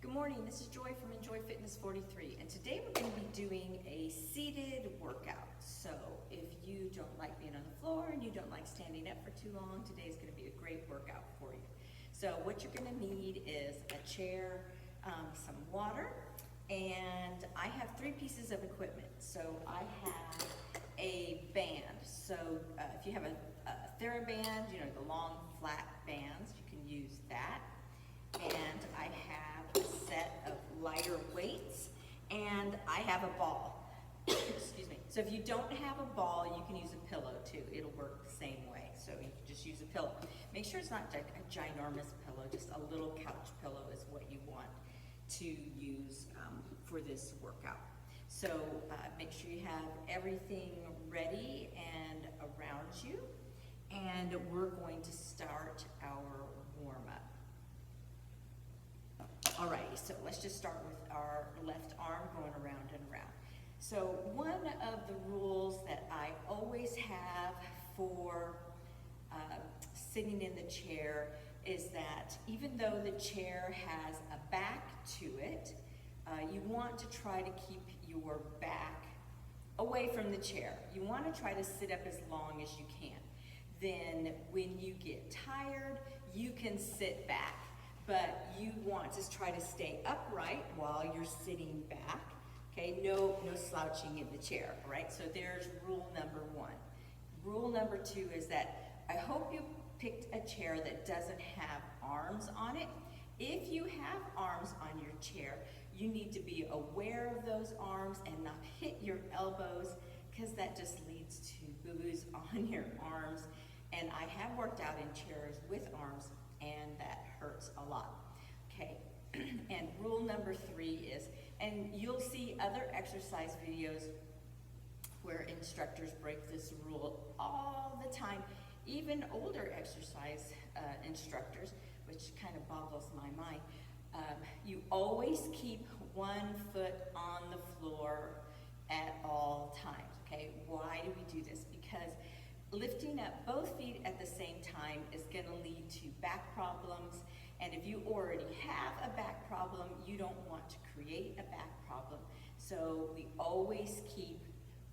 Good morning, this is Joy from Enjoy Fitness 43, and today we're going to be doing a seated workout. So if you don't like being on the floor and you don't like standing up for too long, today's going to be a great workout for you. So what you're going to need is a chair, some water, and I have 3 pieces of equipment. So I have a band. So if you have a Thera band, you know, the long flat bands, you can use that. And I have a set of lighter weights, and I have a ball. Excuse me. So if you don't have a ball, you can use a pillow too. It'll work the same way. So you can just use a pillow. Make sure it's not a ginormous pillow, just a little couch pillow is what you want to use for this workout. So make sure you have everything ready and around you, and we're going to start our warm-up. Alrighty, so let's just start with our left arm going around and around. So one of the rules that I always have for sitting in the chair is that even though the chair has a back to it, you want to try to keep your back away from the chair. You want to try to sit up as long as you can. Then when you get tired, you can sit back. But you want to try to stay upright while you're sitting back. Okay, no slouching in the chair, all right? So there's rule number 1. Rule number 2 is that I hope you picked a chair that doesn't have arms on it. If you have arms on your chair, you need to be aware of those arms and not hit your elbows, because that just leads to boo-boos on your arms. And I have worked out in chairs with arms, and that hurts a lot. Okay, and rule number 3 is, and you'll see other exercise videos where instructors break this rule all the time, even older exercise instructors, which kind of boggles my mind. You always keep one foot on the floor at all times, okay? Why do we do this? Because lifting up both feet at the same time is going to lead to back problems, and if you already have a back problem, you don't want to create a back problem. So we always keep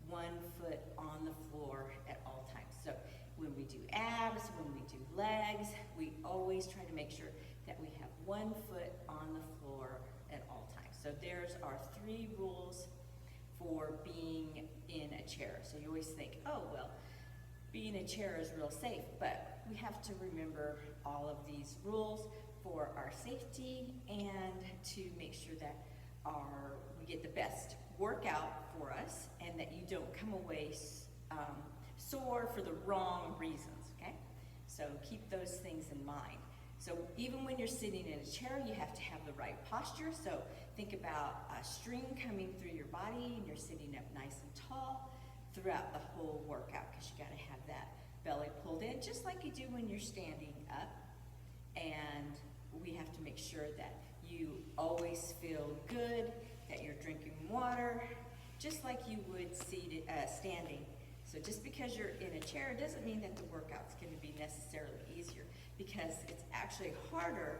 one foot on the floor at all times. So when we do abs, when we do legs, we always try to make sure that we have one foot on the floor at all times. So there's our 3 rules for being in a chair. So you always think, oh, well, being in a chair is real safe, but we have to remember all of these rules for our safety and to make sure that we get the best workout for us and that you don't come away sore for the wrong reasons, okay? So keep those things in mind. So even when you're sitting in a chair, you have to have the right posture. So think about a string coming through your body and you're sitting up nice and tall throughout the whole workout, because you got to have that belly pulled in, just like you do when you're standing up. And we have to make sure that you always feel good, that you're drinking water, just like you would seated, standing. So just because you're in a chair doesn't mean that the workout's going to be necessarily easier, because it's actually harder,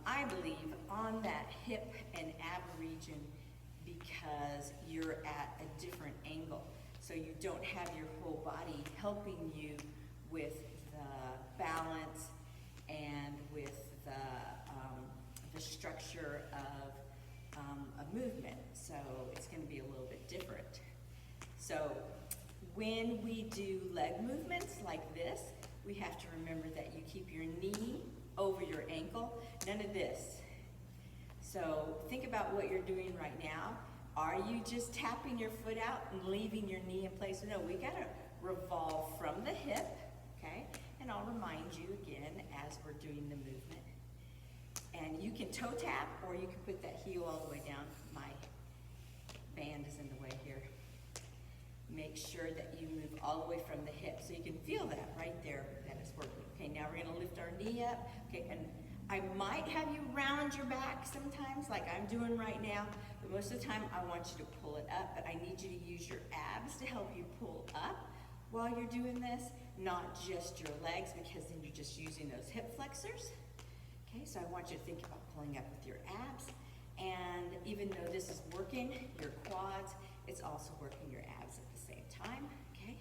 I believe, on that hip and ab region, because you're at a different angle. So you don't have your whole body helping you with the balance and with the structure of a movement. So it's going to be a little bit different. So when we do leg movements like this, we have to remember that you keep your knee over your ankle. None of this. So think about what you're doing right now. Are you just tapping your foot out and leaving your knee in place? No, we got to revolve from the hip, okay? And I'll remind you again as we're doing the movement. And you can toe tap, or you can put that heel all the way down. My band is in the way here. Make sure that you move all the way from the hip, so you can feel that right there, that it's working. Okay, now we're going to lift our knee up. Okay, and I might have you round your back sometimes, like I'm doing right now, but most of the time I want you to pull it up, but I need you to use your abs to help you pull up while you're doing this, not just your legs, because then you're just using those hip flexors. Okay, so I want you to think about pulling up with your abs. And even though this is working your quads, it's also working your abs at the same time, okay?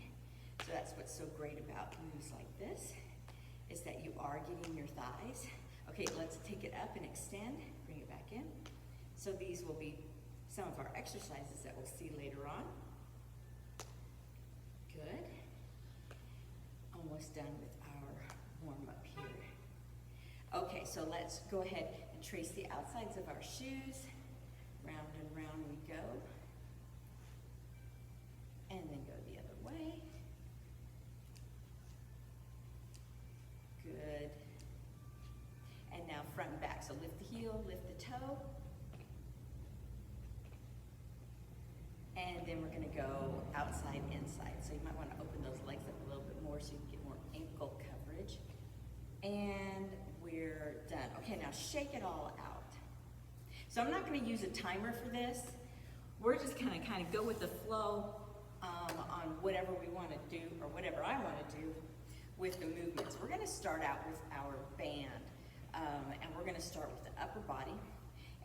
So that's what's so great about moves like this, is that you are getting your thighs. Okay, let's take it up and extend, bring it back in. So these will be some of our exercises that we'll see later on. Good. Almost done with our warm-up here. Okay, so let's go ahead and trace the outsides of our shoes. Round and round we go. And then go the other way. Good. And now front and back. So lift the heel, lift the toe. And then we're going to go outside, inside. So you might want to open those legs up a little bit more so you can get more ankle coverage. And we're done. Okay, now shake it all out. So I'm not going to use a timer for this. We're just going to kind of go with the flow on whatever we want to do, or whatever I want to do with the movements. We're going to start out with our band, and we're going to start with the upper body.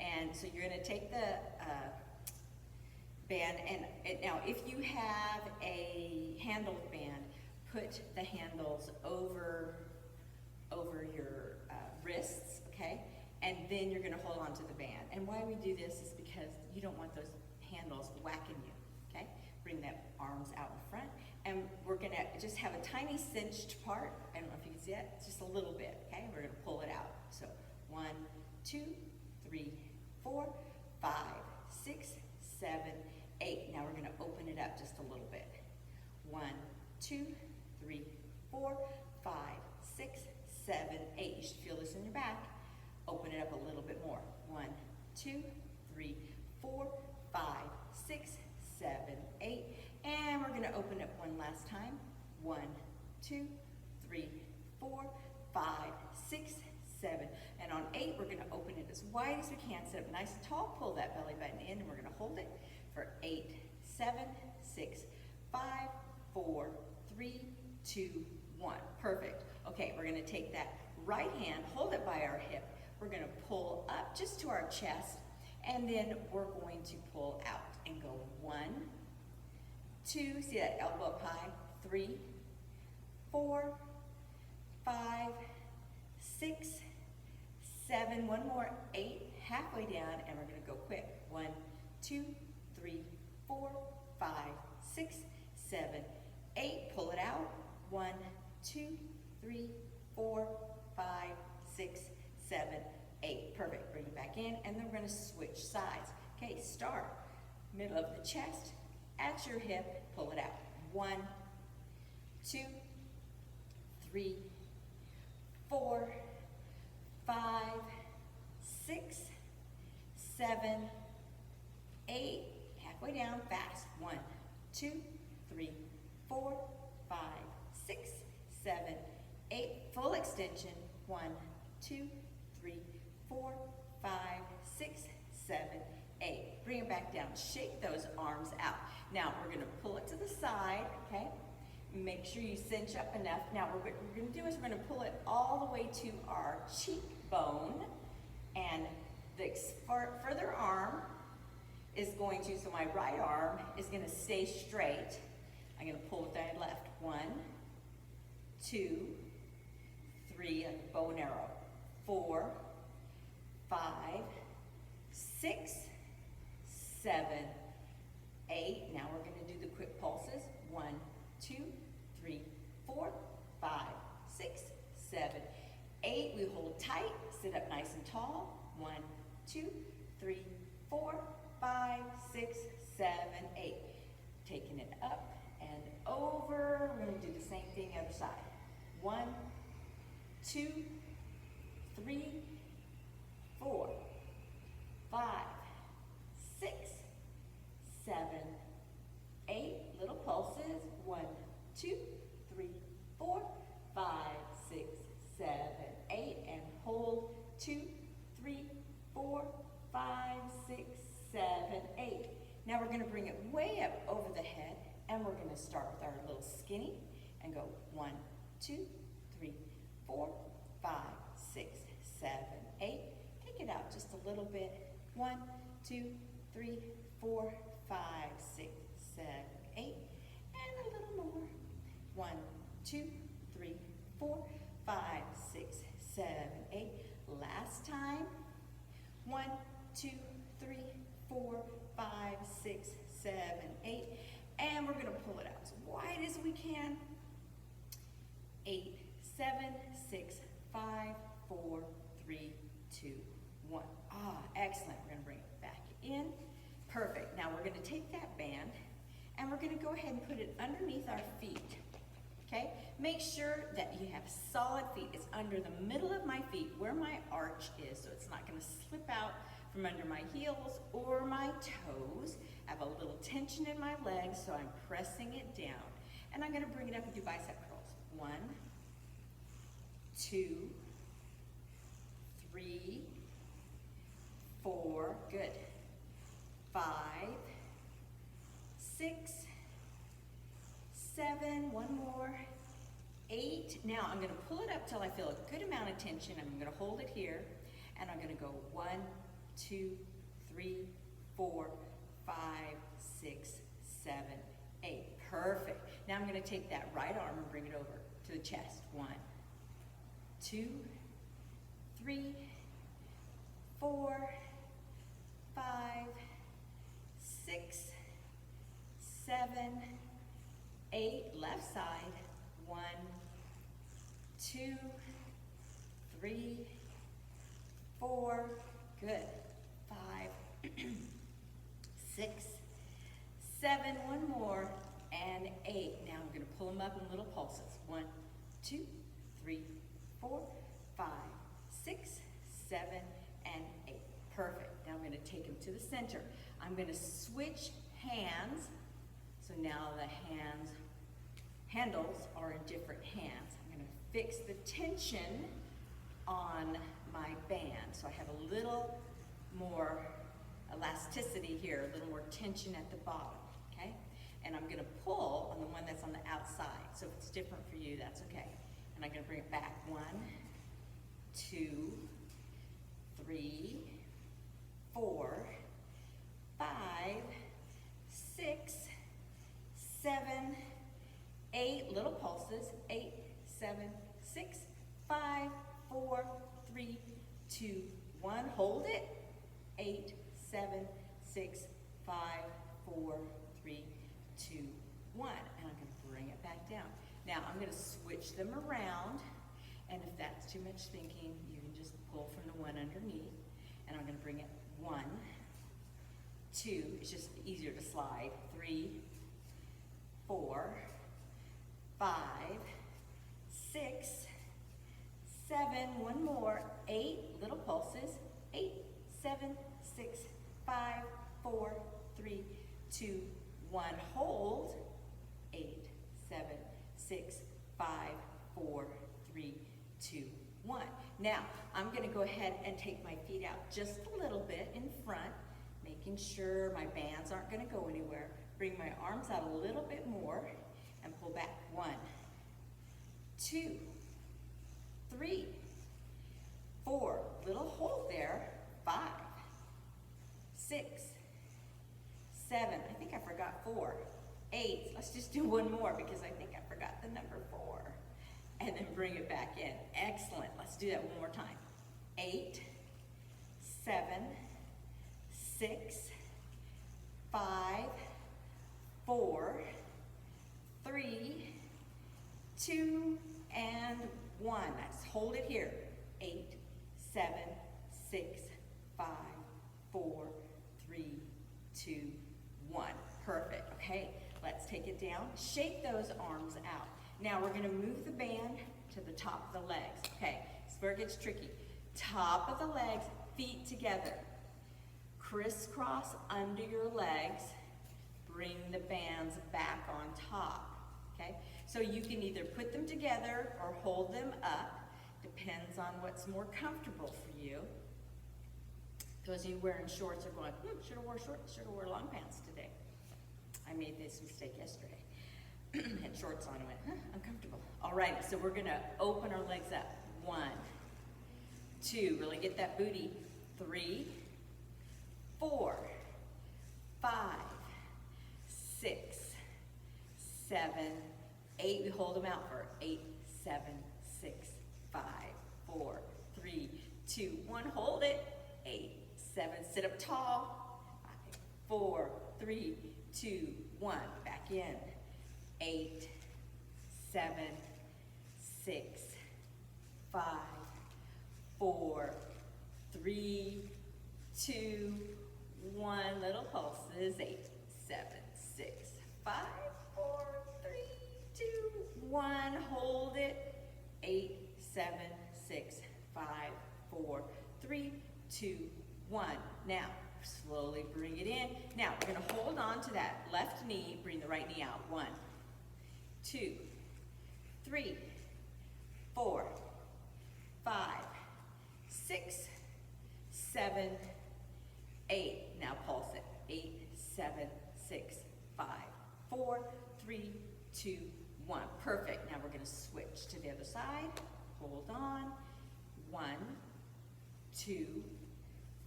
And so you're going to take the band, and now if you have a handled band, put the handles over your wrists, okay? And then you're gonna hold on to the band. And why we do this is because you don't want those handles whacking you, okay? Bring the arms out in front. And we're gonna just have a tiny cinched part. I don't know if you can see it, just a little bit, okay? We're gonna pull it out. So 1, 2, 3, 4, 5, 6, 7, 8. Now we're gonna open it up just a little bit. 1, 2, 3, 4, 5, 6, 7, 8. You should feel this in your back. Open it up a little bit more. 1, 2, 3, 4, 5, 6, 7, 8. And we're gonna open it one last time. 1, 2, 3, 4, 5, 6, 7. And on 8, we're gonna open it as wide as we can. Sit up nice and tall. Pull that belly button in, and we're gonna hold it for 8, 7, 6, 5, 4, 3, 2, 1. Perfect. Okay, we're gonna take that right hand, hold it by our hip. We're gonna pull up just to our chest, and then we're going to pull out and go 1, 2, see that elbow up high, 3, 4, 5, 6, 7, one more, 8, halfway down, and we're gonna go quick. 1, 2, 3, 4, 5, 6, 7, 8, pull it out. 1, 2, 3, 4, 5, 6, 7, 8. Perfect. Bring it back in, and then we're going to switch sides. Okay, start middle of the chest, at your hip, pull it out. 1, 2, 3, 4, 5, 6, 7, 8. Halfway down, fast. 1, 2, 3, 4, 5, 6, 7, 8. Full extension. 1, 2, 3, 4, 5, 6, 7, 8. Bring it back down. Shake those arms out. Now we're going to pull it to the side, okay? Make sure you cinch up enough. Now what we're going to do is we're going to pull it all the way to our cheekbone, and the further arm is going to, so my right arm is going to stay straight. I'm going to pull with my left. 1, 2, 3, like a bow and arrow. 4, 5, 6, 7, 8. Now we're going to do the quick pulses. 1, 2, 3, 4, 5, 6, 7, 8. We hold tight. Sit up nice and tall. 1, 2, 3, 4, 5, 6, 7, 8. Taking it up and over. We're going to do the same thing other side. 1, 2, 3, 4, 5, 6, 7, 8. Little pulses. 1, 2, 3, 4, 5, 6, 7, 8. And hold. 2, 3, 4, 5, 6, 7, 8. Now we're going to bring it way up over the head, and we're going to start with our little skinny and go 1, 2, 3, 4, 5, 6, 7, 8. Take it out just a little bit. 1, 2, 3, 4, 5, 6, 7, 8. And a little more. 1, 2, 3, 4, 5, 6, 7, 8. Last time. 1, 2, 3, 4, 5, 6, 7, 8. And we're going to pull it out as wide as we can. 8, 7, 6, 5, 4, 3, 2, 1. Ah, excellent. We're going to bring it back in. Perfect. Now we're going to take that band and we're going to go ahead and put it underneath our feet. Okay? Make sure that you have solid feet. It's under the middle of my feet where my arch is, so it's not going to slip out from under my heels or my toes. I have a little tension in my legs, so I'm pressing it down. And I'm going to bring it up and do bicep curls. 1, 2, 3, 4, good. 5, 6, 7, one more, 8. Now I'm going to pull it up till I feel a good amount of tension. I'm going to hold it here, and I'm going to go 1, 2, 3, 4, 5, 6, 7, 8. Perfect. Now I'm going to take that right arm and bring it over to the chest. 1, 2, 3, 4, 5, 6, 7, 8. Left side. 1, 2, 3, 4. Good. 5, 6, 7. One more. And 8. Now I'm going to pull them up in little pulses. 1, 2, 3, 4, 5, 6, 7, and 8. Perfect. Now I'm going to take them to the center. I'm going to switch hands. So now the handles are in different hands. I'm going to fix the tension on my band. So I have a little more elasticity here, a little more tension at the bottom, okay? And I'm going to pull on the one that's on the outside. So if it's different for you, that's okay. And I'm going to bring it back. 1, 2, 3, 4, 5, 6, 7, 8. Little pulses. 8, 7, 6, 5, 4, 3, 2, 1. Hold it. 8, 7, 6, 5, 4, 3, 2, 1. And I'm going to bring it back down. Now I'm going to switch them around, and if that's too much thinking, you can just pull from the one underneath. And I'm going to bring it 1, 2. It's just easier to slide. 3, 4, 5, 6, 7. One more. 8. Little pulses. 8, 7, 6, 5, 4, 3, 2, 1. Hold. 8, 7, 6, 5, 4, 3, 2, 1. Now, I'm going to go ahead and take my feet out just a little bit in front, making sure my bands aren't going to go anywhere. Bring my arms out a little bit more and pull back. 1, 2, 3, 4. Little hold there. 5, 6, 7. I think I forgot 4. 8. Let's just do one more because I think I forgot the number 4. And then bring it back in. Excellent. Let's do that one more time. 8, 7, 6, 5, 4, 3, 2, and 1. Let's hold it here. 8, 7, 6, 5, 4, 3, 2, 1. Perfect. Okay, let's take it down. Shake those arms out. Now we're going to move the band to the top of the legs. Okay, this is where it gets tricky. Top of the legs, feet together. Crisscross under your legs. Bring the bands back on top. Okay, so you can either put them together or hold them up. Depends on what's more comfortable for you. Those of you wearing shorts are going, should have wore shorts, should have wore long pants today. I made this mistake yesterday. Had shorts on and went, uncomfortable. All right, so we're going to open our legs up. 1, 2, really get that booty. 3, 4, 5, 6, 7, 8. We hold them out for 8, 7, 6, 5, 4, 3, 2, 1. Hold it. 8, 7. Sit up tall. 5, 4, 3, 2, 1. Back in. 8, 7, 6, 5, 4, 3, 2, 1. Little pulses. 8, 7, 6, 5, 4, 3, 2, 1. Hold it. 8, 7, 6, 5, 4, 3, 2, 1. Now, slowly bring it in. Now, we're going to hold on to that left knee. Bring the right knee out. 1, 2, 3, 4, 5, 6, 7, 8. Now pulse it. 8, 7, 6, 5, 4, 3, 2, 1. Perfect. Now we're going to switch to the other side. Hold on. 1, 2,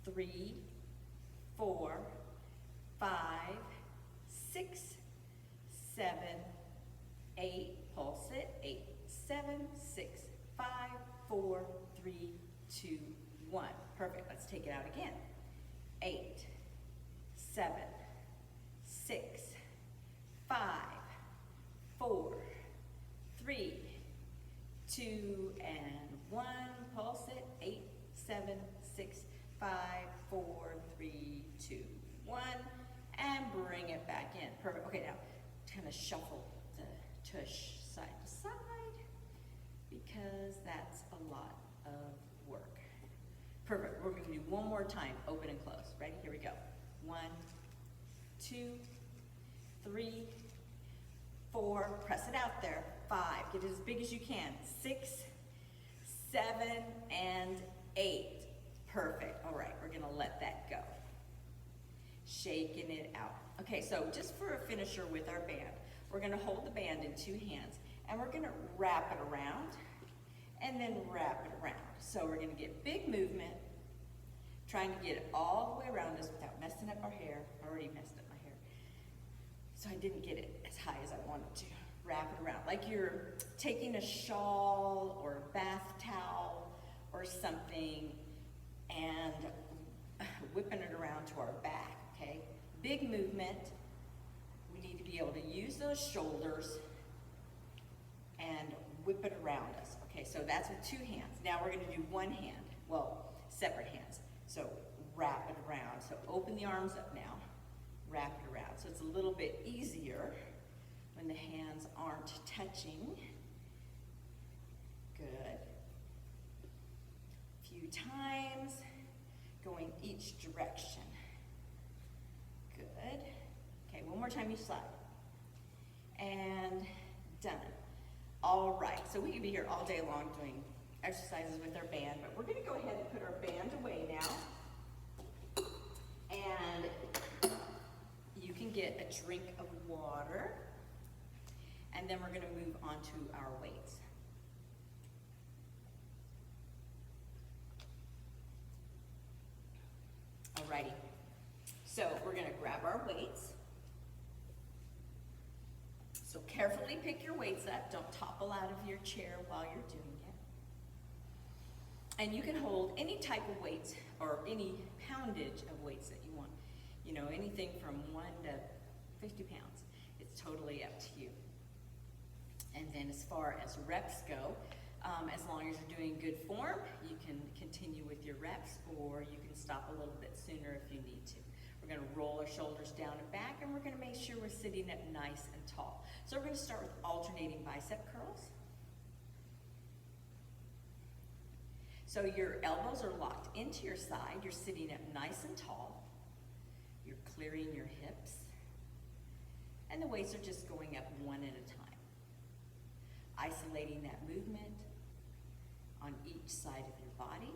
3, 4, 5, 6, 7, 8. Pulse it. 8, 7, 6, 5, 4, 3, 2, 1. Perfect. Let's take it out again. 8, 7, 6, 5, 4, 3, 2, and 1. Pulse it. 8, 7, 6, 5, 4, 3, 2, 1. And bring it back in. Perfect. Okay, now kind of shuffle the tush side to side because that's a lot of work. Perfect. We're going to do one more time. Open and close. Ready? Here we go. 1, 2, 3, 4. Press it out there. 5. Get it as big as you can. 6, 7, and 8. Perfect. All right. We're going to let that go. Shaking it out. Okay, so just for a finisher with our band, we're going to hold the band in 2 hands, and we're going to wrap it around, and then wrap it around. So we're going to get big movement, trying to get it all the way around us without messing up our hair. I already messed up my hair. So I didn't get it as high as I wanted to. Wrap it around, like you're taking a shawl or a bath towel or something and whipping it around to our back, okay? Big movement. We need to be able to use those shoulders and whip it around us. Okay, so that's with 2 hands. Now we're going to do 1 hand, well, separate hands. So wrap it around. So open the arms up now, wrap it around. So it's a little bit easier when the hands aren't touching. Good. A few times, going each direction. Good. Okay, one more time each side. And done. All right, so we could be here all day long doing exercises with our band, but we're going to go ahead and put our band away now. And you can get a drink of water, and then we're going to move on to our weights. Alrighty, so we're going to grab our weights. So carefully pick your weights up. Don't topple out of your chair while you're doing it. And you can hold any type of weights or any poundage of weights that you want. You know, anything from 1 to 50 pounds. It's totally up to you. And then as far as reps go, as long as you're doing good form, you can continue with your reps, or you can stop a little bit sooner if you need to. We're going to roll our shoulders down and back, and we're going to make sure we're sitting up nice and tall. So we're going to start with alternating bicep curls. So your elbows are locked into your side. You're sitting up nice and tall. You're clearing your hips. And the weights are just going up one at a time. Isolating that movement on each side of your body.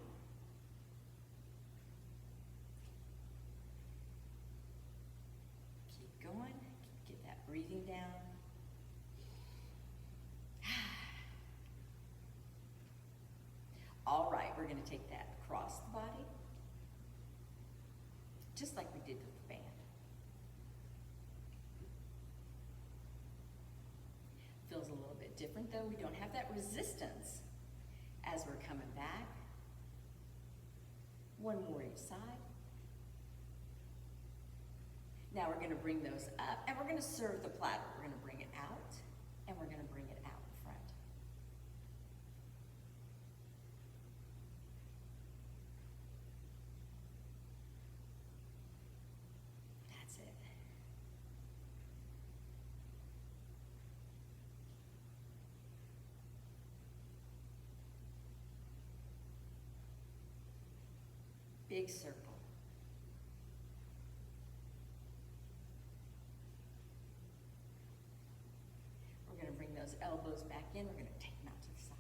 Keep going. Get that breathing down. All right, we're going to take that just like we did with the band. Feels a little bit different though. We don't have that resistance as we're coming back. One more each side. Now we're going to bring those up and we're going to serve the platter. We're going to bring it out and we're going to bring it out in front. That's it. Big circle. We're going to bring those elbows back in. We're going to take them out to the side.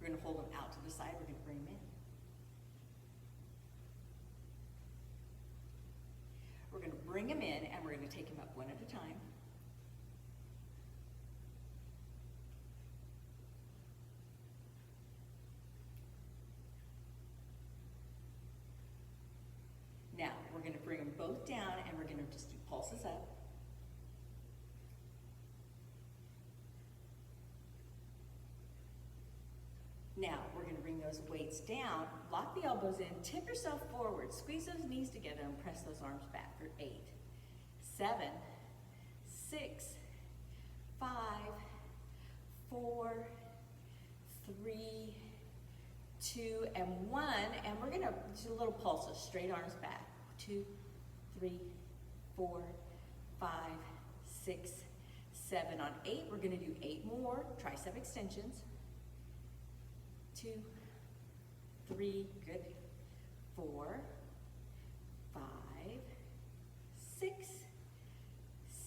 We're going to hold them out to the side. We're going to bring them in. We're going to bring them in and we're going to take them up one at a time. Now, we're going to bring them both down and we're going to just do pulses up. Now, we're going to bring those weights down, lock the elbows in, tip yourself forward, squeeze those knees together and press those arms back for 8, 7, 6, 5, 4, 3, 2, and 1, and we're going to do little pulses, straight arms back. 2, 3, 4, 5, 6, 7. On 8, we're going to do 8 more tricep extensions. 2, 3, good. 4, 5, 6,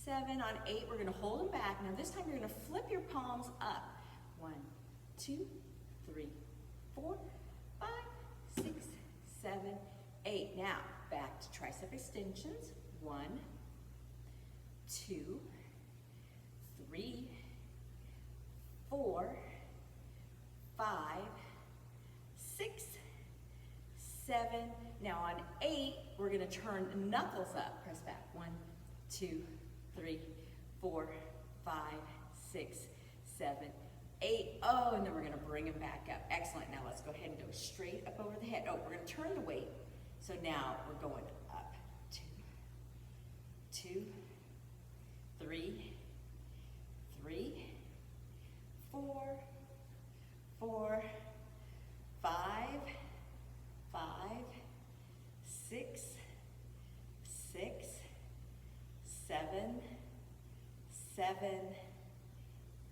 7. On 8, we're going to hold them back. Now this time you're going to flip your palms up. 1, 2, 3, 4, 5, 6, 7, 8. Now, back to tricep extensions. 1, 2, 3, 4, 5, 6, 7. Now on 8, we're going to turn knuckles up. Press back. 1, 2, 3, 4, 5, 6, 7, 8. Oh, and then we're going to bring them back up. Excellent. Now let's go ahead and go straight up over the head. Oh, we're going to turn the weight. So now we're going up. 2, 3, 3, 4, 4, 5, 5, 6, 6, 7, 7,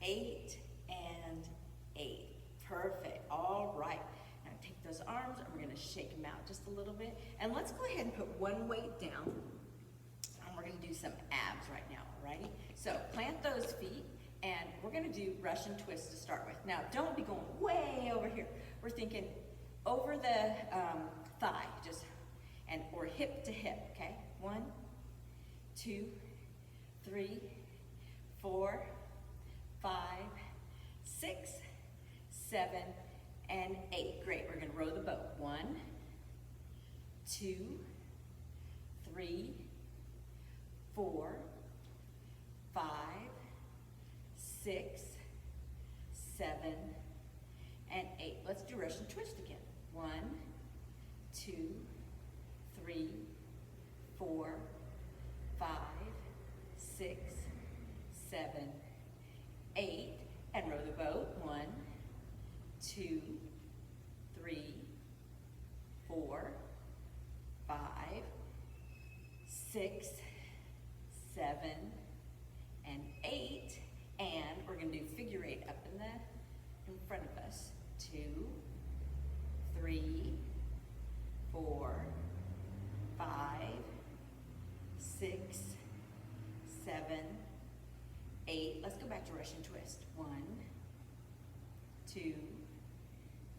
8, and 8. Perfect. All right. Now take those arms and we're going to shake them out just a little bit. And let's go ahead and put one weight down. And we're going to do some abs right now, alrighty? So plant those feet and we're going to do Russian twist to start with. Now don't be going way over here. We're thinking over the thigh, just, and or hip to hip, okay? 1, 2, 3, 4, 5, 6, 7, and 8. Great, we're gonna row the boat. 1, 2, 3, 4, 5, 6, 7, and 8. Let's do Russian twist again. 1, 2, 3, 4, 5, 6, 7, 8. And row the boat. 1, 2, 3, 4, 5, 6, 7, and 8. And we're going to do figure 8 up in front of us. 2, 3, 4, 5, 6, 7, 8. Let's go back to Russian twist. 1, 2,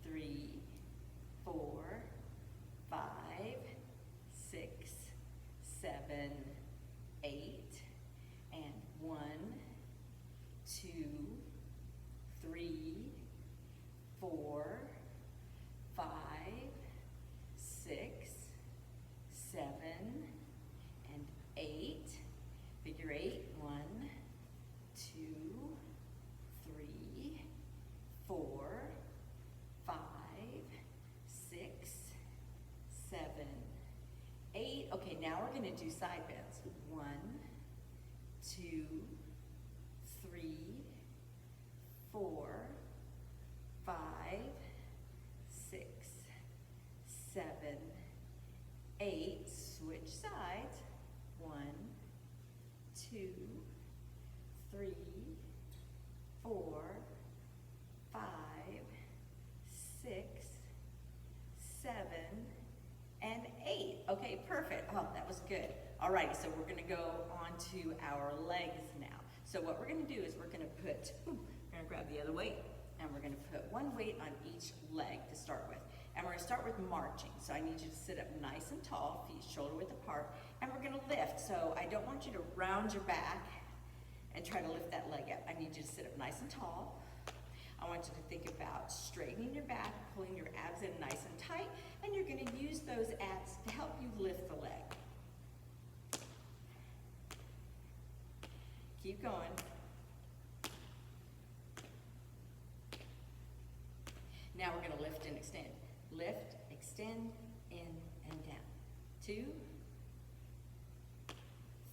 3, 4, 5, 6, 7, 8. And 1, 2, 3, 4, 5, going to do side bends. 1, 2, 3, 4, 5, 6, 7, 8. Switch sides. 1, 2, 3, 4, 5, 6, 7, and 8. Okay, perfect. Oh, that was good. Alrighty, so we're gonna go on to our legs now. So what we're gonna do is we're gonna grab the other weight, and we're gonna put one weight on each leg to start with. And we're gonna start with marching. So I need you to sit up nice and tall, feet shoulder width apart, and we're gonna lift. So I don't want you to round your back and try to lift that leg up. I need you to sit up nice and tall. I want you to think about straightening your back, pulling your abs in nice and tight, and you're gonna use those abs to help you lift the leg. Keep going. Now we're gonna lift and extend. Lift, extend, in and down. 2,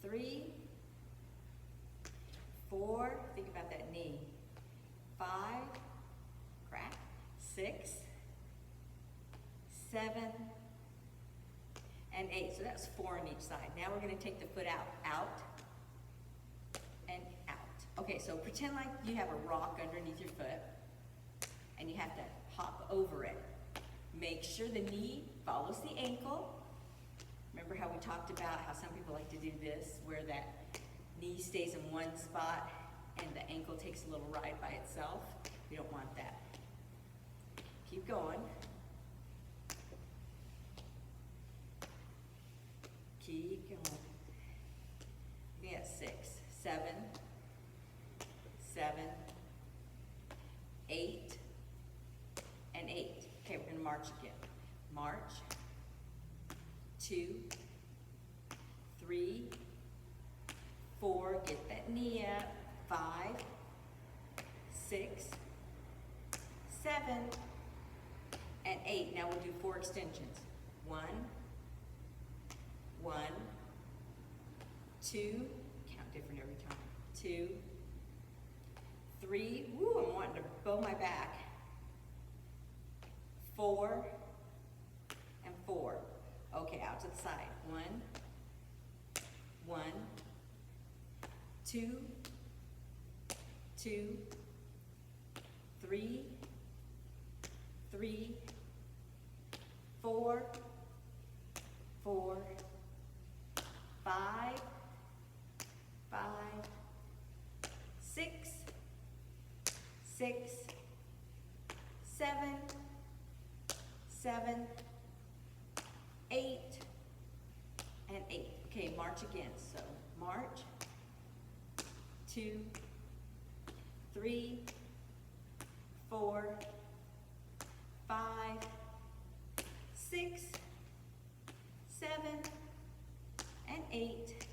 3, 4, think about that knee. 5, crack, 6, 7, and 8. So that's 4 on each side. Now we're gonna take the foot out, and out. Okay, so pretend like you have a rock underneath your foot, and you have to hop over it. Make sure the knee follows the ankle. Remember how we talked about how some people like to do this, where that knee stays in one spot and the ankle takes a little ride by itself? We don't want that. Keep going. Keep going. I think that's 6, 7, 7, 8, and 8. Okay, we're gonna march again. March. 2, 3, 4, get that knee up. 5, 6, 7, and 8. Now we'll do 4 extensions. 1, 1, 2, count different every time. 2, 3, woo, I'm wanting to bow my back. 4, and 4. Okay, out to the side. 1, 1, 2, 2, 3, 3, 4, 4, 5, 5, 6, 6, 7, 7, 8, and 8. Okay, march again. So march. 2, 3, 4, 5, 6, 7, and 8.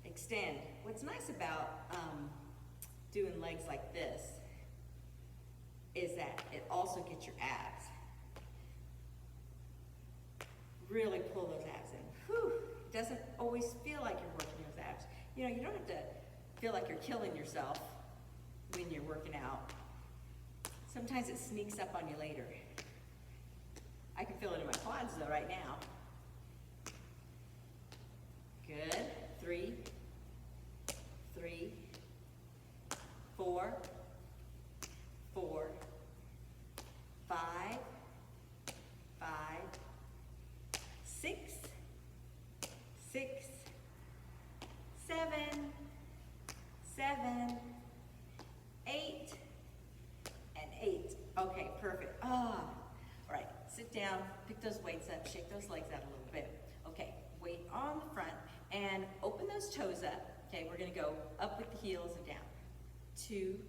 Extend. What's nice about doing legs like this is that it also gets your abs. Really pull those abs in. Whew. It doesn't always feel like you're working those abs. You know, you don't have to feel like you're killing yourself when you're working out. Sometimes it sneaks up on you later. I can feel it in my quads though right now. Good. 3, 3, 4, 4, 5, 5, 6, 6, 7, 7, 8, and 8. Okay, perfect. All right, sit down, pick those weights up, shake those legs out a little bit. Okay, weight on the front, and open those toes up. Okay, we're gonna go up with the heels and down. 2,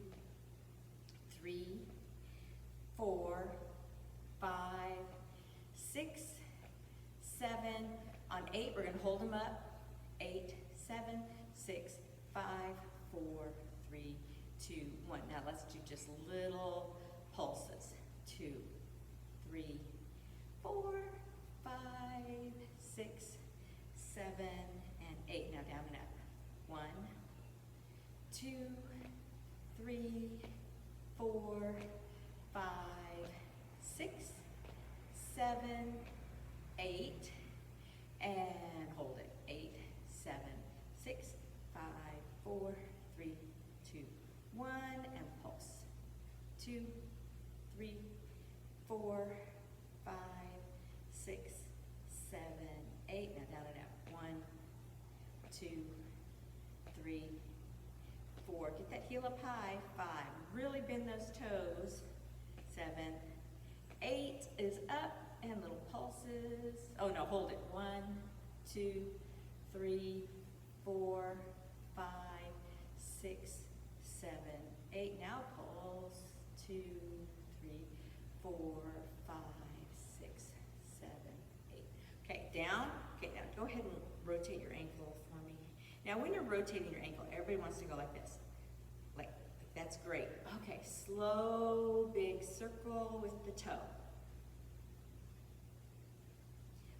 3, 4, 5, 6, 7. On 8, we're gonna hold them up. 8, 7, 6, 5, 4, 3, 2, 1. Now let's do just little pulses. 2, 3, 4, 5, 6, 7, 7, 8, and hold it. 8, 7, 6, 5, 4, 3, 2, 1, and pulse. 2, 3, 4, 5, 6, 7, 8. Now down and out. 1, 2, 3, 4. Get that heel up high. 5. Really bend those toes. 7, 8 is up, and little pulses. Oh no, hold it. 1, 2, 3, 4, 5, 6, 7, 8. Now pulse. 2, 3, 4, 5, 6, 7, 8. Okay, down. Okay, now go ahead and rotate your ankle for me. Now when you're rotating your ankle, everybody wants to go like this. Like that's great. Okay, slow, big circle with the toe.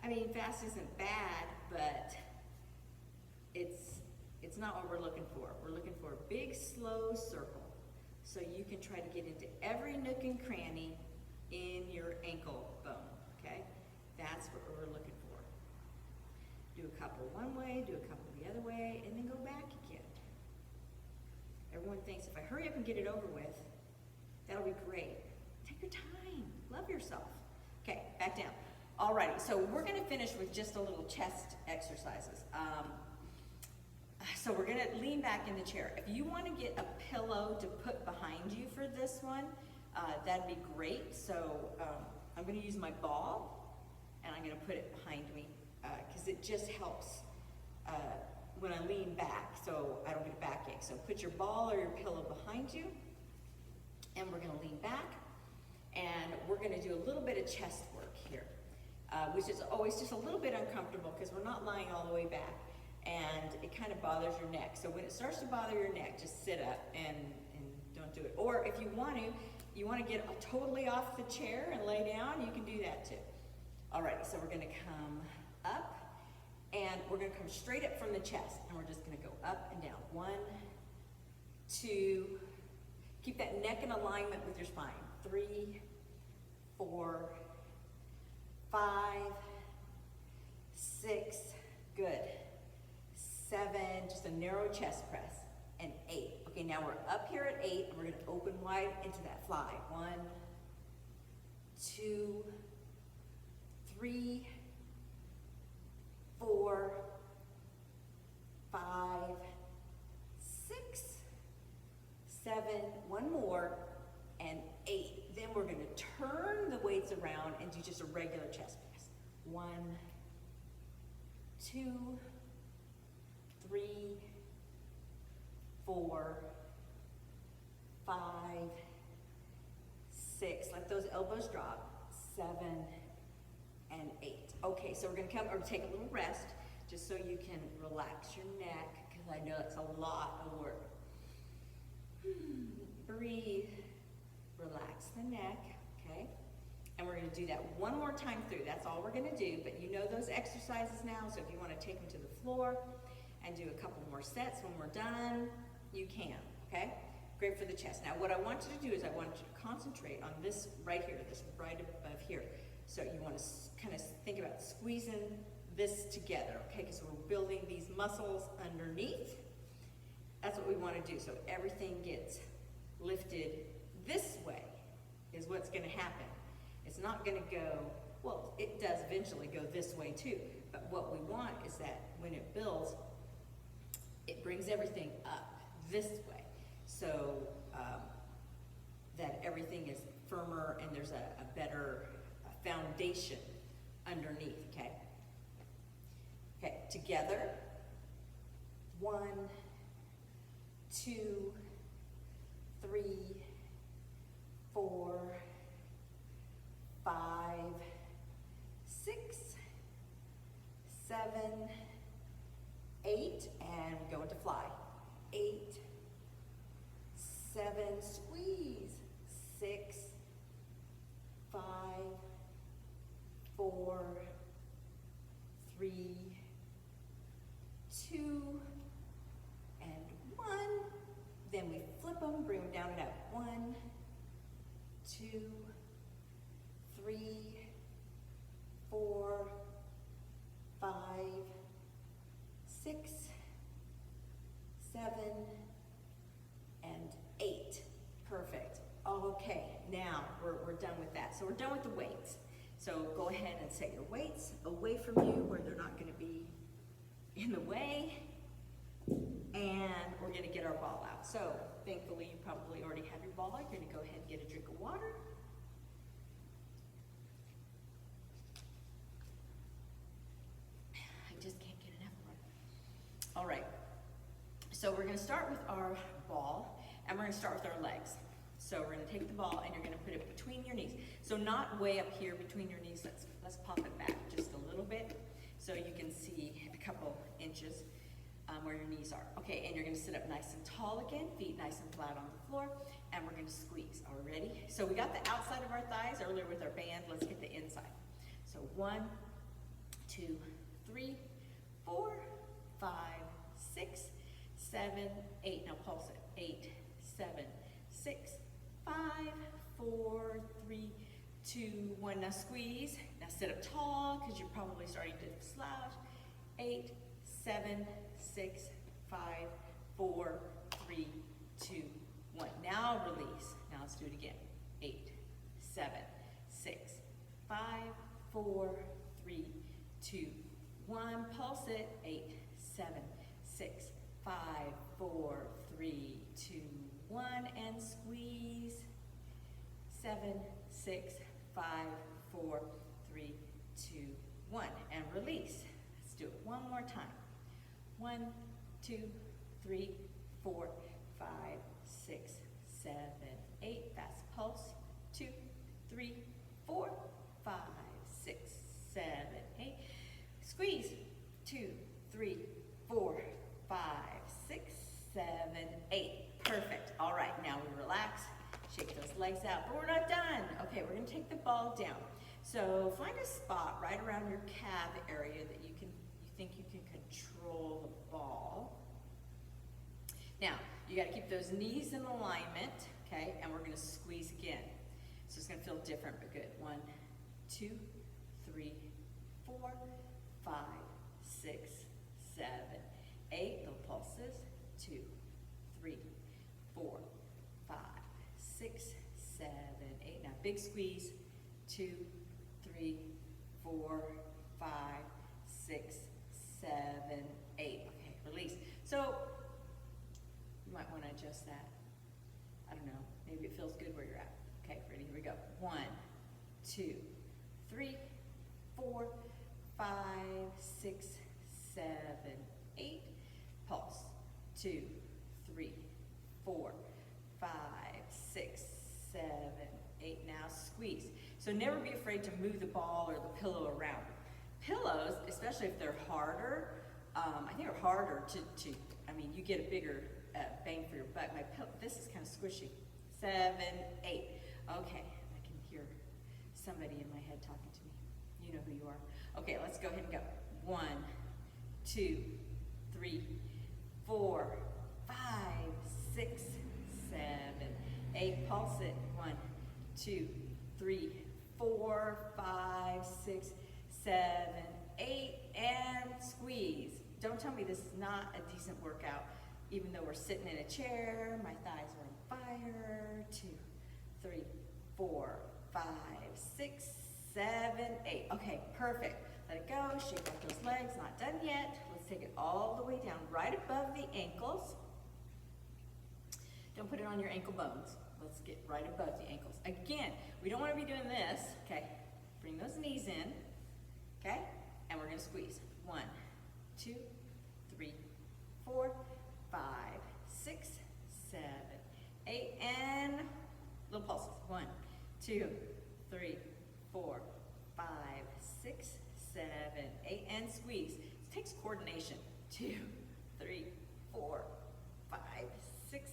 I mean, fast isn't bad, but it's not what we're looking for. We're looking for a big, slow circle. So you can try to get into every nook and cranny in your ankle bone, okay? That's what we're looking for. Do a couple one way, do a couple the other way, and then go back again. Everyone thinks if I hurry up and get it over with, that'll be great. Take your time, love yourself. Okay, back down. Alrighty, so we're gonna finish with just a little chest exercises. So we're gonna lean back in the chair. If you wanna get a pillow to put behind you for this one, that'd be great. So I'm gonna use my ball, and I'm gonna put it behind me, because it just helps when I lean back, so I don't get a backache. So put your ball or your pillow behind you, and we're gonna lean back, and we're gonna do a little bit of chest work here, which is always just a little bit uncomfortable because we're not lying all the way back, and it kind of bothers your neck. So when it starts to bother your neck, just sit up and don't do it. Or if you want to get totally off the chair and lay down, you can do that too. All right, so we're gonna come up, and we're gonna come straight up from the chest, and we're just gonna go up and down. 1, 2, keep that neck in alignment with your spine. 3, 4, 5, 6, good. 7, just a narrow chest press, and 8. Okay, now we're up here at 8, and we're gonna open wide into that fly. 1, 2, 3, 4, 5, 6, 7, one more, and 8. Then we're gonna turn the weights around and do just a regular chest press. 1, 2, 3, 4, 5, 6. Let those elbows drop. 7 and 8. Okay, so we're gonna come or take a little rest just so you can relax your neck, because I know it's a lot of work. Breathe, relax the neck, okay? And we're gonna do that one more time through. That's all we're gonna do, but you know those exercises now, so if you wanna take them to the floor and do a couple more sets when we're done, you can, okay? Great for the chest. Now what I want you to do is I want you to concentrate on this right here, this right above here. So you want to kind of think about squeezing this together, okay? Because we're building these muscles underneath. That's what we want to do. So everything gets lifted this way is what's going to happen. It's not going to go, well, it does eventually go this way too. But what we want is that when it builds, it brings everything up this way. So that everything is firmer and there's a better foundation underneath, okay? Okay, together. 1, 2, 3, 4, 5, 6, 7, 8, and we go into fly. 8, 7, squeeze. 6, 5, 4, 3, 2, and 1. Then we flip them, bring them down and up. 1, 2, 3, done with that. So we're done with the weights. So go ahead and set your weights away from you where they're not going to be in the way. And we're going to get our ball out. So thankfully, you probably already have your ball out. You're going to go ahead and get a drink of water. I just can't get enough water. All right. So we're going to start with our ball, and we're going to start with our legs. So we're going to take the ball, and you're going to put it between your knees. So not way up here between your knees. Let's pop it back just a little bit so you can see a couple inches where your knees are. Okay, and you're going to sit up nice and tall again, feet nice and flat on the floor, and we're going to squeeze. All right, ready? So we got the outside of our thighs earlier with our band. Let's get the inside. So 1, 2, 3, 4, 5, 6, 7, 8. Now pulse it. 8, 7, 6, 5, 4, 3, 2, 1. Now squeeze. Now sit up tall because you're probably starting to slouch. 8, 7, 6, 5, 4, 3, 2, 1. Now release. Now let's do it again. 8, 7, 6, 5, 4, 3, 2, 1. Pulse it. 8, 7, 6, 5, 4, 3, 2, 1. And squeeze. 7, 6, 5, 4, 3, 2, 1. And release. Let's do it one more time. 1, 2, 3, 4, 5, 6, 7, 8. Fast pulse. 2, 3, 4, 5, 6, 7, 8. Squeeze. 2, 3, 4, 5, 6, 7, 8. Perfect. All right, now we relax. Shake those legs out, but we're not done. Okay, we're going to take the ball down. So find a spot right around your calf area that you think you can control the ball. Now, you got to keep those knees in alignment, okay? And we're going to squeeze again. So it's going to feel different, but good. 1, 2, 3, 4, 5, 6, 7, 8. Little pulses. 2, 3, 4, 5, 6, 7, 8. Now big squeeze. 2, 3, 4, 5, 6, 7, 8. Okay, release. So you might want to adjust that. I don't know. Maybe it feels good where you're at. Okay, ready? Here we go. 1, 2, 3, 4, 5, 6, 7, 8. Pulse. 2, 3, 4, 5, 6, 7, 8. Now squeeze. So never be afraid to move the ball or the pillow around. Pillows, especially if they're harder, I think are harder to I mean, you get a bigger bang for your buck. My pillow, this is kind of squishy. 7, 8. Okay, I can hear somebody in my head talking to me. You know who you are. Okay, let's go ahead and go. 1, 2, 3, 4, 5, 6, 7, 8. Pulse it. 1, 2, 3, 4, 5, 6, 7, 8. And squeeze. Don't tell me this is not a decent workout, even though we're sitting in a chair. My thighs are on fire. 2, 3, 4, 5, 6, 7, 8. Okay, perfect. Let it go. Shake out those legs. Not done yet. Let's take it all the way down, right above the ankles. Don't put it on your ankle bones. Let's get right above the ankles. Again, we don't want to be doing this. Okay, bring those knees in. Okay, and we're going to squeeze. 1, 2, 3, 4, 5, 6, 7, 8, and little pulses. 1, 2, 3, 4, 5, 6, 7, 8, and squeeze. It takes coordination. 2, 3, 4, 5, 6,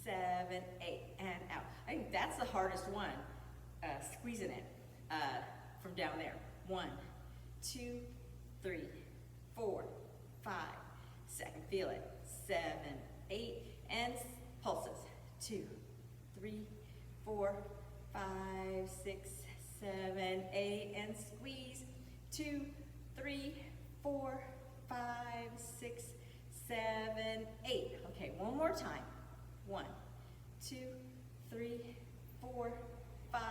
7, 8, and out. I think that's the hardest one, squeezing it from down there. 1, 2, 3, 4, 5, second, feel it. 7, 8, and pulses. 2, 3, 4, 5, 6, 7, 8, and squeeze. 2, 3, 4, 5, 6, 7, 8. Okay, one more time. 1, 2, 3, 4, 5,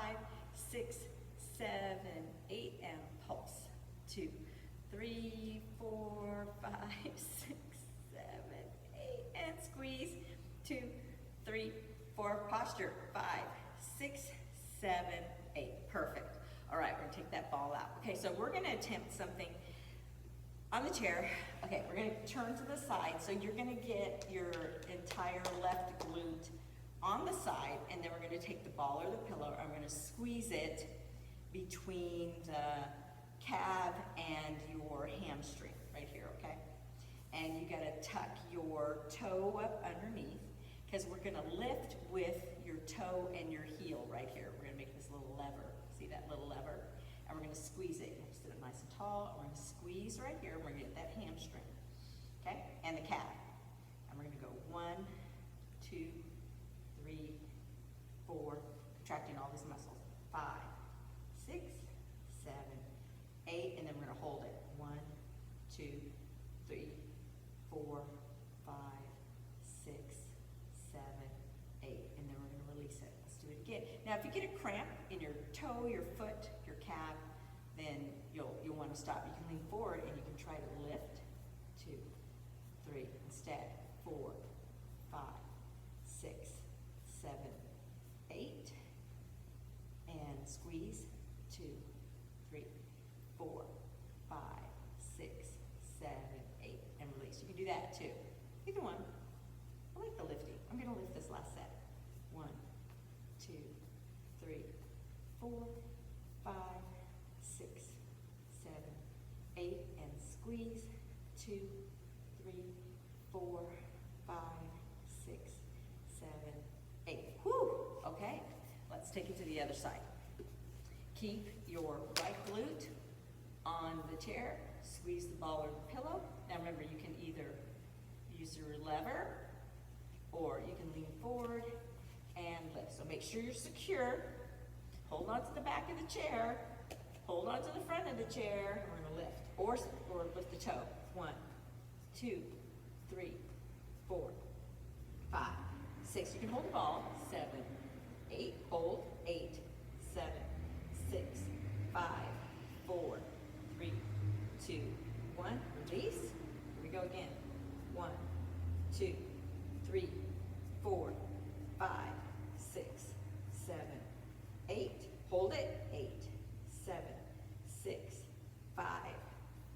Okay, so we're gonna attempt something on the chair. Okay, we're gonna turn to the side, so you're gonna get your entire left glute on the side, and then we're gonna take the ball or the pillow, I'm gonna squeeze it between the calf and your hamstring, right here, okay? And you gotta tuck your toe up underneath, because we're gonna lift with your toe and your heel right here. We're gonna make this little lever, see that little lever? And we're gonna squeeze it. You have to sit up nice and tall, and we're gonna squeeze right here, and we're gonna get that hamstring, okay? And the calf. And we're gonna go 1, 2, 3, 4, contracting all these muscles. 5, 6, 7, 8, and then we're gonna hold it. 1, 2, 3, 4, 5, 6, 7, 8, and then we're gonna release it. Let's do it again. Now, if you get a cramp in your toe, your foot, your calf, then you'll want to stop. You can lean forward and you can try to lift. 2, 3, instead. 4, 5, 6, 7, 8, and squeeze. 2, 3, 4, 5, 6, 7, 8, and release. You can do that too. Either one. I like the lifting. I'm going to lift this last set. 1, 2, 3, 4, 5, 6, 7, 8, and squeeze. 2, 3, 4, 5, 6, 7, 8. Whew! Okay, let's take it to the other side. Keep your right glute on the chair. Squeeze the ball or the pillow. Now remember, you can either use your lever or you can lean forward and lift. So make sure you're secure. Hold on to the back of the chair. Hold on to the front of the chair. And we're going to lift. Or lift the toe. 1, 2, 3, 4, 5, 6. You can hold the ball. 7, 8. Hold. 8, 7, 6, 5, 4, 3, 2, 1. Release. Here we go again. 1, 2, 3, 4, 5, 6, 7, 8. Hold it. 8, 7, 6, 5,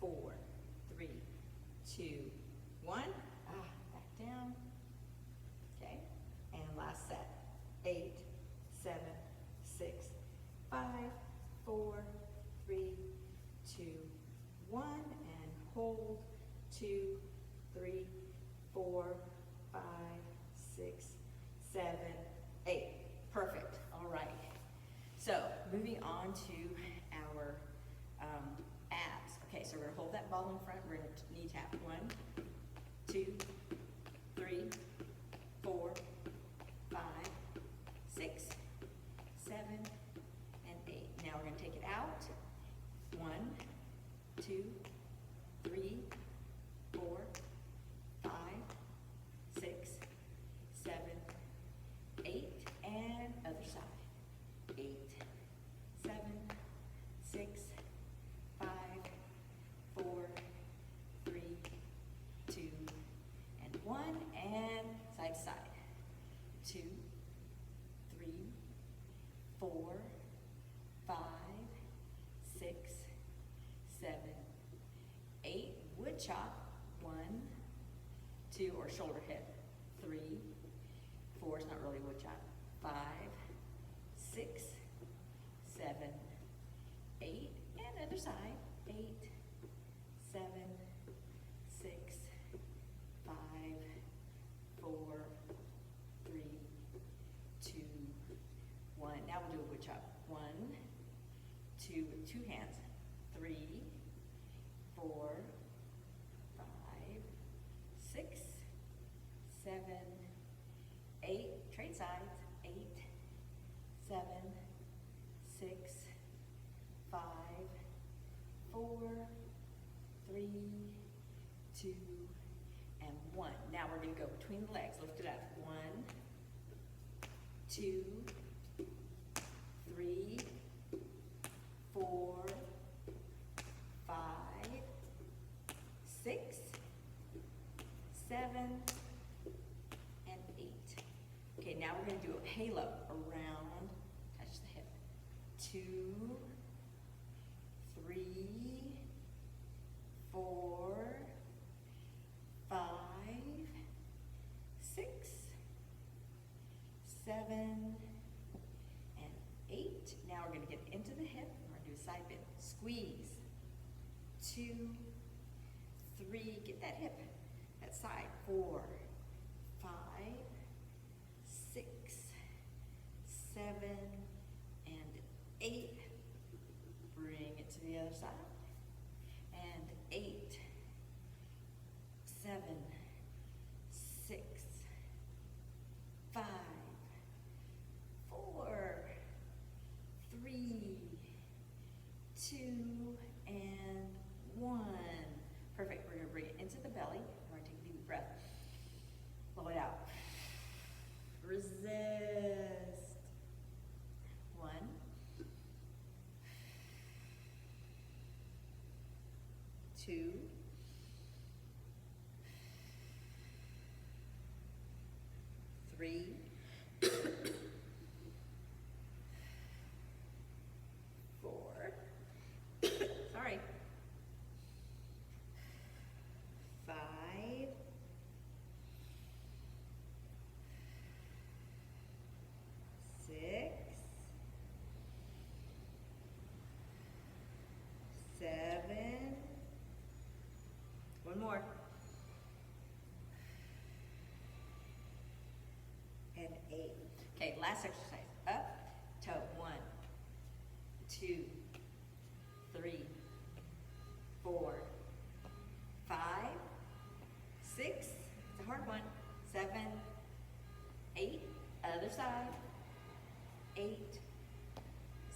4, 3, 2, 1. Back down. Okay. And last set. 8, 7, 6, 5, 4, 3, 2, 1. And hold. 2, 3, 4, 5, 6, 7, 8. Perfect. All right. So moving on to our abs. Okay, so we're going to hold that ball in front. We're going to knee tap. 1, 2, 3, 4, 5, 6, 7, and 8. Now we're going to take it out. 1, 2, 3, 4, 5, 6, 7, 8, and other side. 8, 7, 6, 5, 4, 3, 2, and 1, and side to side. 2, 3, 4, 5, 6, 7, 8. Wood chop. 1, 2, or shoulder hip. 3, 4 is not really wood chop. 5, 6, 7, 8, and other side. 8, 7, 6, 5, 4, 3, 2, 1. Now we'll do a wood chop. 1, 2 with 2 hands. 3, 4, 5, 6, 7, 8. Trade sides. 8, 7, 6, 5, 4, 3, 2, and 1. Now we're going to go between the legs. Lift it up. 1, 2, 3, 4, 5, 6, 7, and 8. Okay, now we're going to do a halo around, touch the hip. 2, 3, side bend, squeeze, 2, 3, get that hip, that side, 4, 5, 6, 7, and 8, bring it to the other side, and 8, 7, 6, 5, 4, 3, 2, and 1. Perfect. We're going to bring it into the belly. We're going to take a deep breath. Blow it out. Resist. 1, 2, 3, 4, sorry, 5, 6, 7, one more, and 8. Okay, last exercise. Up, toe, 1, 2, 3, 4, 5, 6, it's a hard one, 7, 8, other side, 8,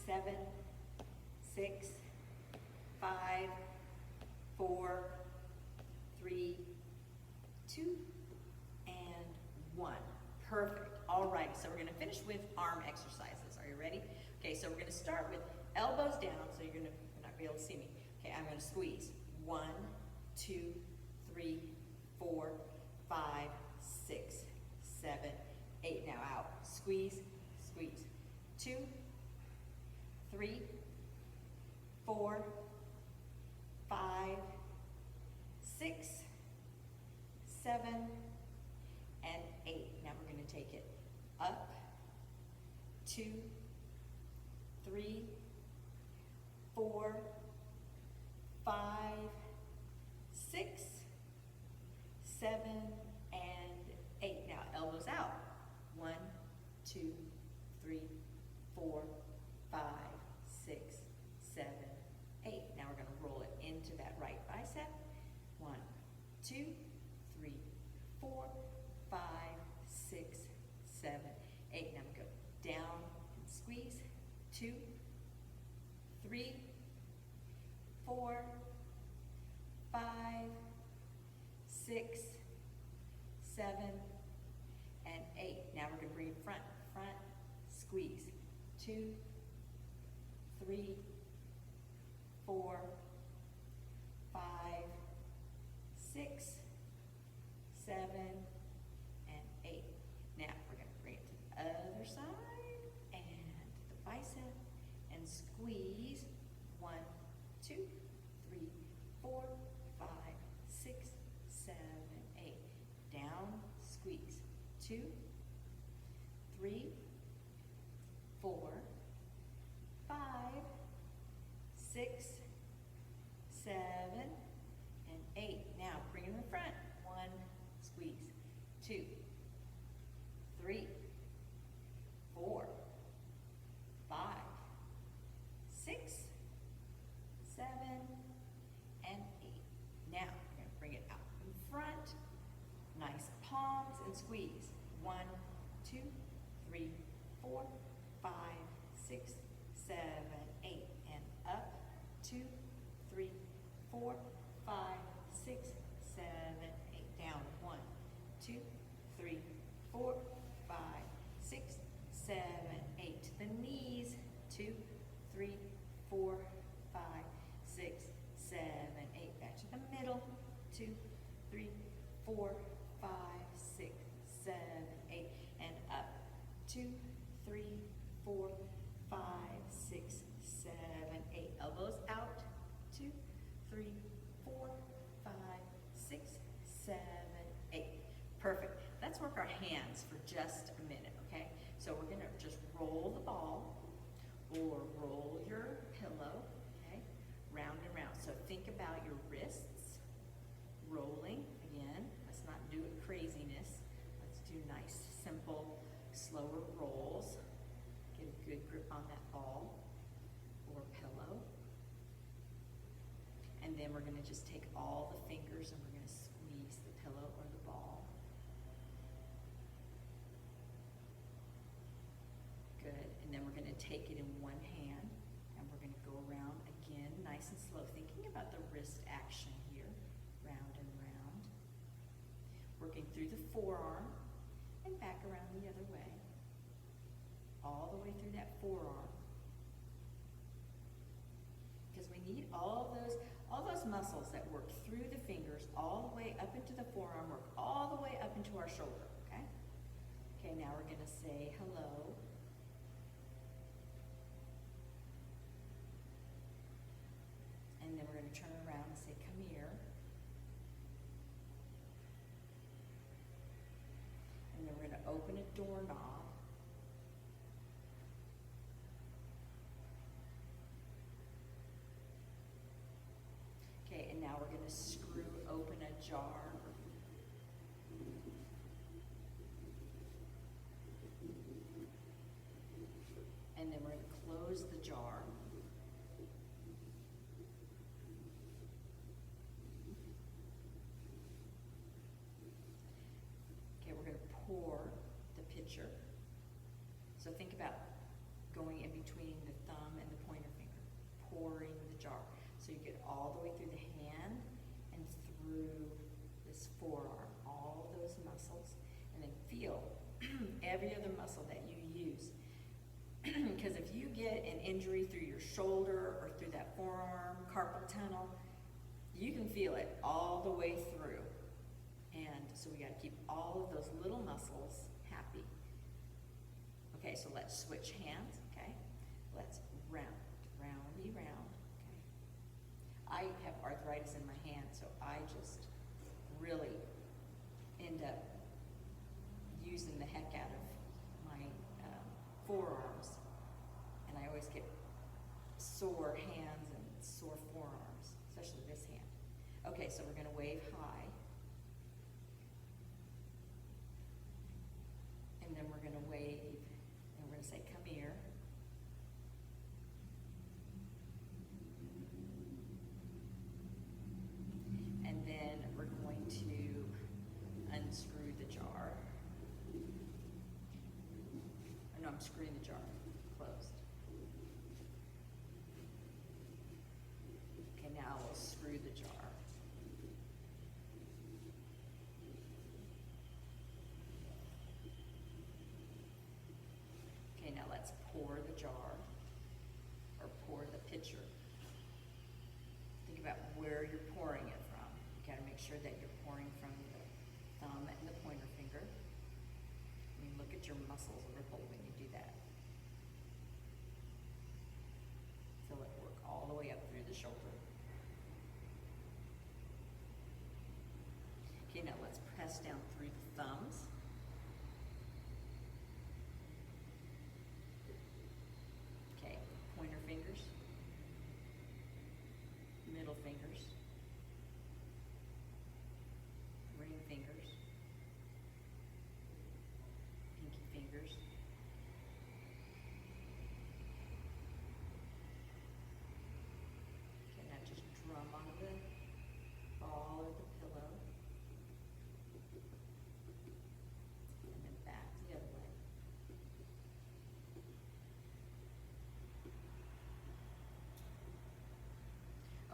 7, 6, 5, 4, 3, 2, and 1. Perfect. All right, so we're going to finish with arm exercises. Are you ready? Okay, so we're going to start with elbows down, so you're not be able to see me. Okay, I'm going to squeeze. 1, 2, 3, 4, 5, 6, 7, 8. Now out. Squeeze, squeeze. 2, 3, 4, 5, 6, 7, and 8. Now we're going to take it up, 2, 3, 4, 5, 6, 7, and 8. Now elbows out. 1, 2, 3, 4, 5, 6, 7, 8. Now we're going to roll it into that right bicep. 1, 2, 3, 4, 5, 6, 7, 8. Now we go down and squeeze. 2, 3, 4, 5, 6, 7, and 8. Now we're going to bring it front, squeeze. 2, 3, 4, 5, 6, 7, and 8. Now we're going to bring it to the other side and the bicep and squeeze. 1, 2, 3, 4, 5, 6, 7, 8. Down, squeeze. 2, 3, 4, 5, 6, 7, and 8. Now bring it in the front. 1, squeeze. 2, 3, 4, 5, 6, 7, and 8. Now we're going to bring it out in front. Nice palms and squeeze. 1, 2, 3, 4, 5, 6, 7, 8. And up. 2, 3, 4, 5, 6, 7, 8. Down. 1, 2, 3, 4, 5, 6, 7, 8. To the knees. 2, 3, 4, 5, 6, 7, 8. Back to the middle. 2, 3, 4, 5, 6, 7, 8. And up. 2, 3, 4, 5, 6, 7, 8. Elbows out. 2, 3, 4, 5, 6, 7, 8. Perfect. Let's work our hands for just a minute, okay? So we're going to just roll the ball or roll your pillow we're gonna just take all the fingers and we're gonna squeeze the pillow or the ball. Good, and then we're gonna take it in one hand and we're gonna go around again, nice and slow, thinking about the wrist action here, round and round. Working through the forearm and back around the other way. All the way through that forearm. Because we need all those muscles that work through the fingers, all the way up into the forearm, work all the way up into our shoulder, okay? Okay, now we're gonna say hello. And then we're gonna turn around and say, come here. And then we're gonna open a doorknob. Okay, and now we're going to screw open a jar. And then we're going to close the jar. Okay, we're going to pour the pitcher. So think about going in between the thumb and the pointer finger, pouring the jar. So you get all the way through the hand and through this forearm, all those muscles, and then feel every other muscle that you use. Because if you get an injury through your shoulder or through that forearm, carpal tunnel, you can feel it all the way through. And so we got to keep all of those little muscles happy. Okay, so let's switch hands, okay? Let's roundy round. I have arthritis in my hand, so I just really end up using the heck out of my forearms, and I always get sore hands and sore forearms, especially this hand. Okay, so we're going to wave high, and then we're going to wave, and we're going to say, come here. And then we're going to unscrew the jar. Oh, no, I'm screwing the jar closed. Okay, now we'll screw the jar. Okay, now let's pour the jar, or pour the pitcher. Think about where you're pouring it from. You gotta make sure that you're pouring from the thumb and the pointer finger. I mean, look at your muscles ripple when you do that. Feel it work all the way up through the shoulder. Okay, now let's press down through the thumbs. Okay, pointer fingers, middle fingers, ring fingers, pinky fingers, okay, now just drum on the ball or the pillow, and then back the other way.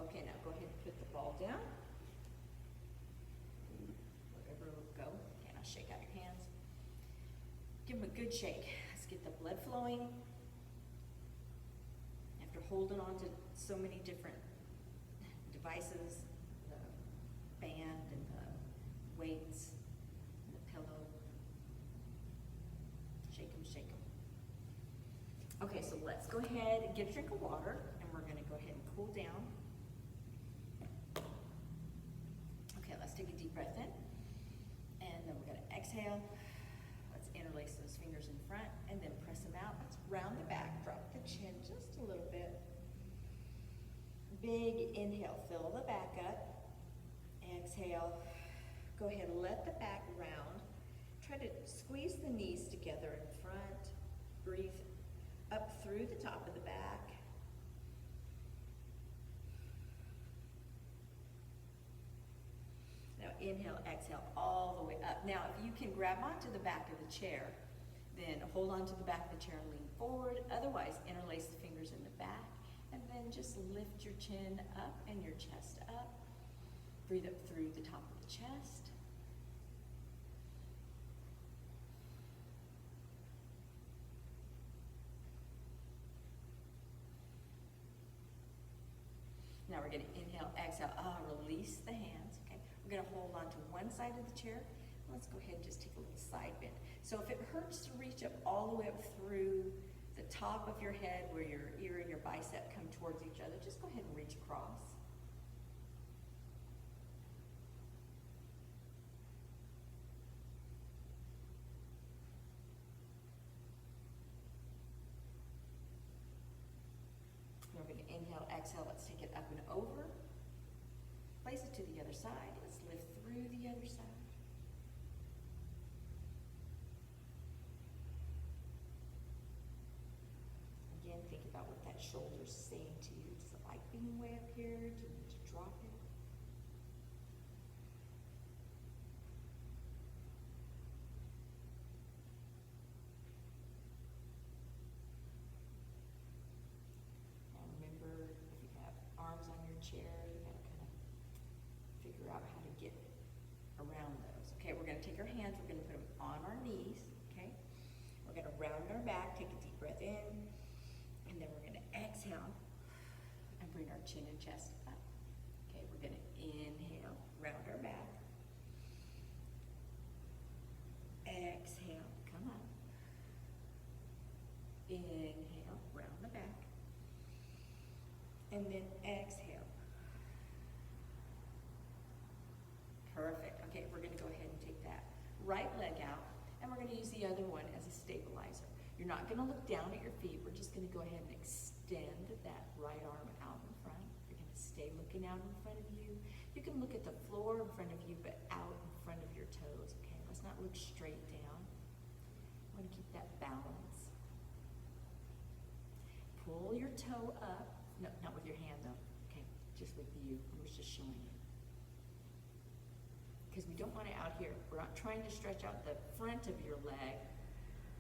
Okay, now go ahead and put the ball down. Wherever it will go. Okay, now shake out your hands. Give them a good shake. Let's get the blood flowing. After holding on to so many different devices, the band and the weights and the pillow. Shake them, shake them. Okay, so let's go ahead and get a drink of water, and we're going to go ahead and cool down. Okay, let's take a deep breath in, and then we're going to exhale. Let's interlace those fingers in front, and then press them out. Let's round the back, drop the chin just a little bit. Big inhale, fill the back up. Exhale, go ahead and let the back round. Try to squeeze the knees together in front. Breathe up through the top of the back. inhale, exhale all the way up. Now, if you can grab onto the back of the chair, then hold on to the back of the chair and lean forward. Otherwise, interlace the fingers in the back, and then just lift your chin up and your chest up. Breathe up through the top of the chest. Now we're going to inhale, exhale, release the hands, okay? We're going to hold on to one side of the chair. Let's go ahead and just take a little side bend. So if it hurts to reach up all the way up through the top of your head where your ear and your bicep come towards each other, just go ahead and reach across. We're going to inhale, exhale, let's take it up and over. Place it to the other side. Let's lift through the other side. Again, think about what that shoulder's saying to you. Does it like being way up here? Do you need to drop it? Arms on your chair, you gotta kind of figure out how to get around those. Okay, we're gonna take our hands, we're gonna put them on our knees, okay? We're gonna round our back, take a deep breath in, and then we're gonna exhale and bring our chin and chest up. Okay, we're gonna inhale, round our back. Exhale, come up. Inhale, round the back. And then exhale. Perfect. Okay, we're going to go ahead and take that right leg out, and we're going to use the other one as a stabilizer. You're not going to look down at your feet. We're just going to go ahead and extend that right arm out in front. You're going to stay looking out in front of you. You can look at the floor in front of you, but out in front of your toes. Okay, let's not look straight down. I want to keep that balance. Pull your toe up. No, not with your hand though. Okay, just with you. I was just showing you. Because we don't want it out here. We're not trying to stretch out the front of your leg.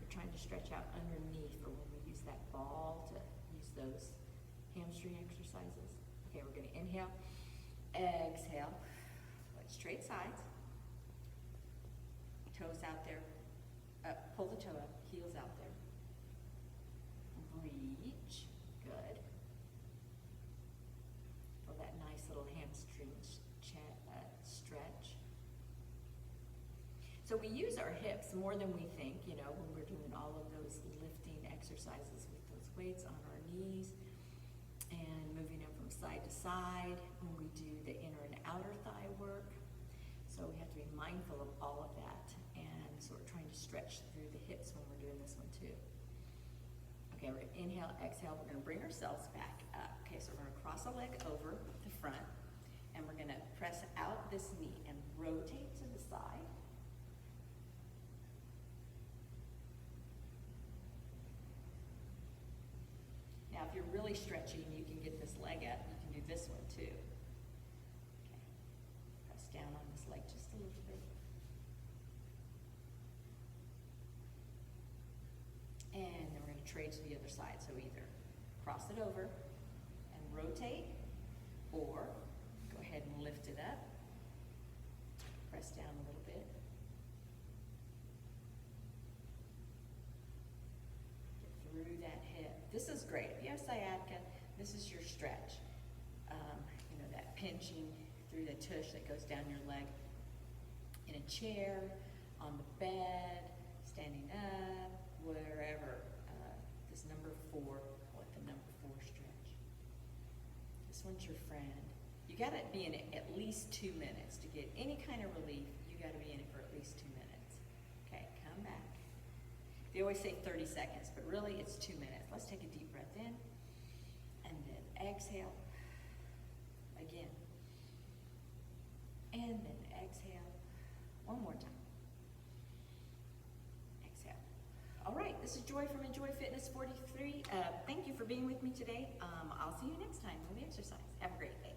We're trying to stretch out underneath for when we use that ball to use those hamstring exercises. Okay, we're going to inhale, exhale. Let's straight sides. Toes out there. Pull the toe up. Heels out there. Reach. Good. That nice little hamstring stretch. So we use our hips more than we think, you know, when we're doing all of those lifting exercises with those weights on our knees and moving them from side to side when we do the inner and outer thigh work. So we have to be mindful of all of that. And so we're trying to stretch through the hips when we're doing this one too. Okay, we're going to inhale, exhale. We're going to bring ourselves back up. Okay, so we're going to cross a leg over the front, and we're going to press out this knee and rotate to the side. Now, if you're really stretching, you can get this leg up. You can do this one too. Okay, press down on this leg just a little bit. And then we're going to trade to the other side. So either cross it over and rotate, or go ahead and lift it up. Press down a little bit. Get through that hip. This is great. If you have sciatica, this is your stretch. You know, that pinching through the tush that goes down your leg. In a chair, on the bed, standing up, wherever. This number 4, what the number 4 stretch. This one's your friend. You got to be in it at least 2 minutes to get any kind of relief. You got to be in it for at least 2 minutes. Okay, come back. They always say 30 seconds, but really it's 2 minutes. Let's take a deep breath in, and then exhale again, and then exhale one more time. All right, this is Joy from Enjoy Fitness 43. Thank you for being with me today. I'll see you next time when we exercise. Have a great day.